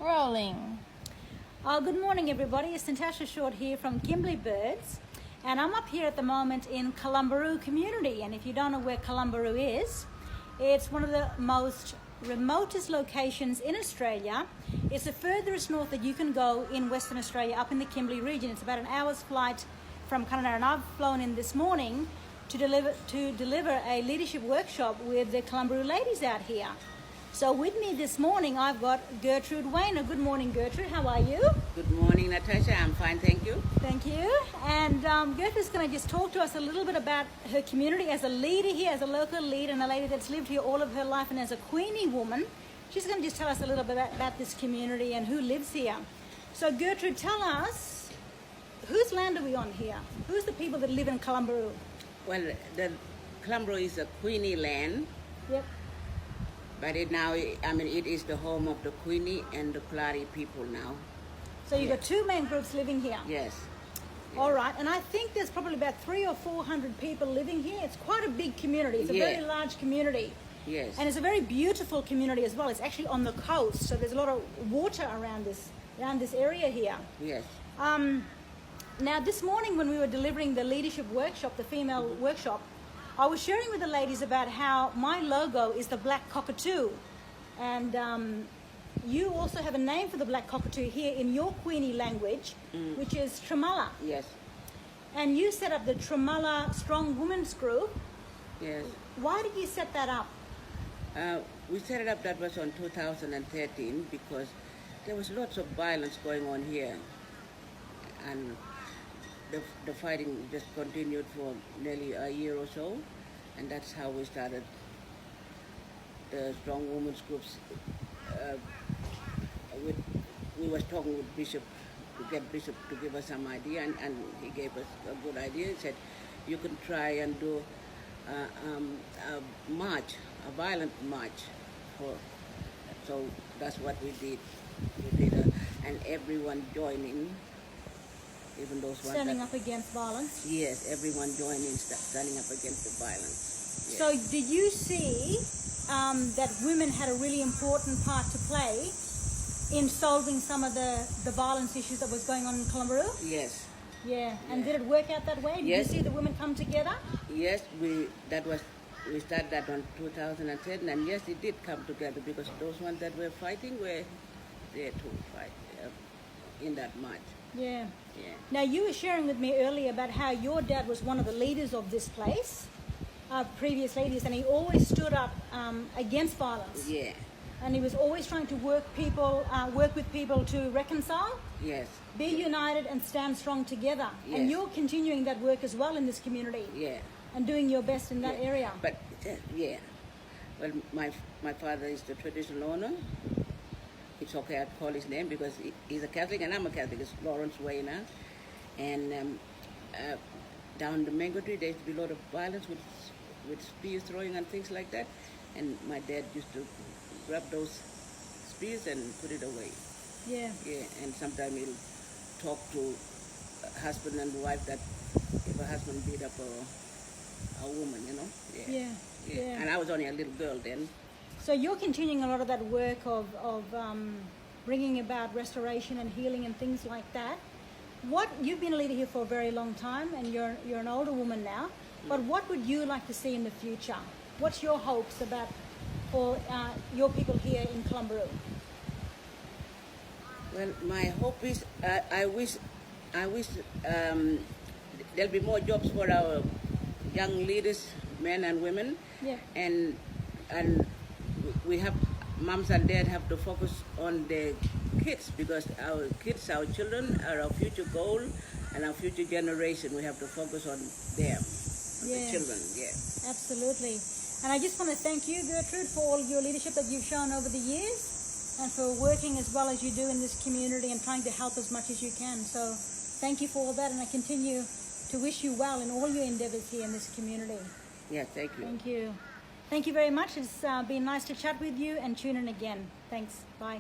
Rolling. Good morning, everybody. It's Natasha Short here from Kimberley Birds, and I'm up here at the moment in Kalumburu community. And if you don't know where Kalumburu is, it's one of the most remotest locations in Australia. It's the furthest north that you can go in Western Australia, up in the Kimberley region. It's about an hour's flight from Kununurra, and I've flown in this morning to deliver a leadership workshop with the Kalumburu ladies out here. So with me this morning, I've got Gertrude Waina. Good morning, Gertrude. How are you? Good morning, Natasha. I'm fine, thank you. Thank you. And Gertrude's going to just talk to us a little bit about her community as a leader here, as a local leader, and a lady that's lived here all of her life, and as a Queenie woman. She's going to just tell us a little bit about this community and who lives here. So Gertrude, tell us, whose land are we on here? Who's the people that live in Kalumburu? Well, the Kalumburu is a Queenie land. Yep. But it is the home of the Queenie and the Klari people now. So you've got two main groups living here? Yes. All right, and I think there's probably about 300 or 400 people living here. It's quite a big community. It's a very large community. Yes. And it's a very beautiful community as well. It's actually on the coast, so there's a lot of water around this area here. Yes. Now, this morning when we were delivering the leadership workshop, the female workshop, I was sharing with the ladies about how my logo is the black cockatoo, and you also have a name for the black cockatoo here in your Queenie language, which is Tremala. Yes. And you set up the Tremala Strong Women's Group. Yes. Why did you set that up? We set it up, that was on 2013, because there was lots of violence going on here, and the fighting just continued for nearly a year or so, and that's how we started the Strong Women's Groups. We was talking with Bishop to get Bishop to give us some idea, and he gave us a good idea. He said, you can try and do a march, a violent march. So that's what we did. And everyone joining. Even those ones standing up against violence? Yes, everyone joined in standing up against the violence. Yes. So did you see that women had a really important part to play in solving some of the violence issues that was going on in Kalumburu? Yes. Yeah, and did it work out that way? Did you see the women come together? Yes, we started that on 2010, and yes, it did come together, because those ones that were fighting were there to fight in that march. Yeah. Yeah. Now, you were sharing with me earlier about how your dad was one of the leaders of this place, previous leaders, and he always stood up against violence. Yeah. And he was always trying to work with people to reconcile. Yes. Be united and stand strong together. Yes. And you're continuing that work as well in this community. Yeah. And doing your best in that area. But well, my father is the traditional owner. It's okay, I'd call his name because he's a Catholic and I'm a Catholic. It's Lawrence Waina. And down the mango tree, there used to be a lot of violence with spear throwing and things like that. And my dad used to grab those spears and put it away. Yeah. Yeah, and sometimes he'll talk to husband and wife that if a husband beat up a woman, you know. Yeah. And I was only a little girl then. So you're continuing a lot of that work of bringing about restoration and healing and things like that. You've been a leader here for a very long time, and you're an older woman now. But what would you like to see in the future? What's your hopes about for your people here in Kalumburu? Well, my hope is I wish there'll be more jobs for our young leaders, men and women. Yeah. And we have, moms and dads have to focus on the kids, because our kids, our children are our future goal and our future generation. We have to focus on them, the children. Yeah. Absolutely. And I just want to thank you, Gertrude, for all your leadership that you've shown over the years, and for working as well as you do in this community and trying to help as much as you can. So thank you for all that, and I continue to wish you well in all your endeavors here in this community. Yeah, thank you. Thank you. Thank you very much. It's been nice to chat with you, and tune in again. Thanks. Bye.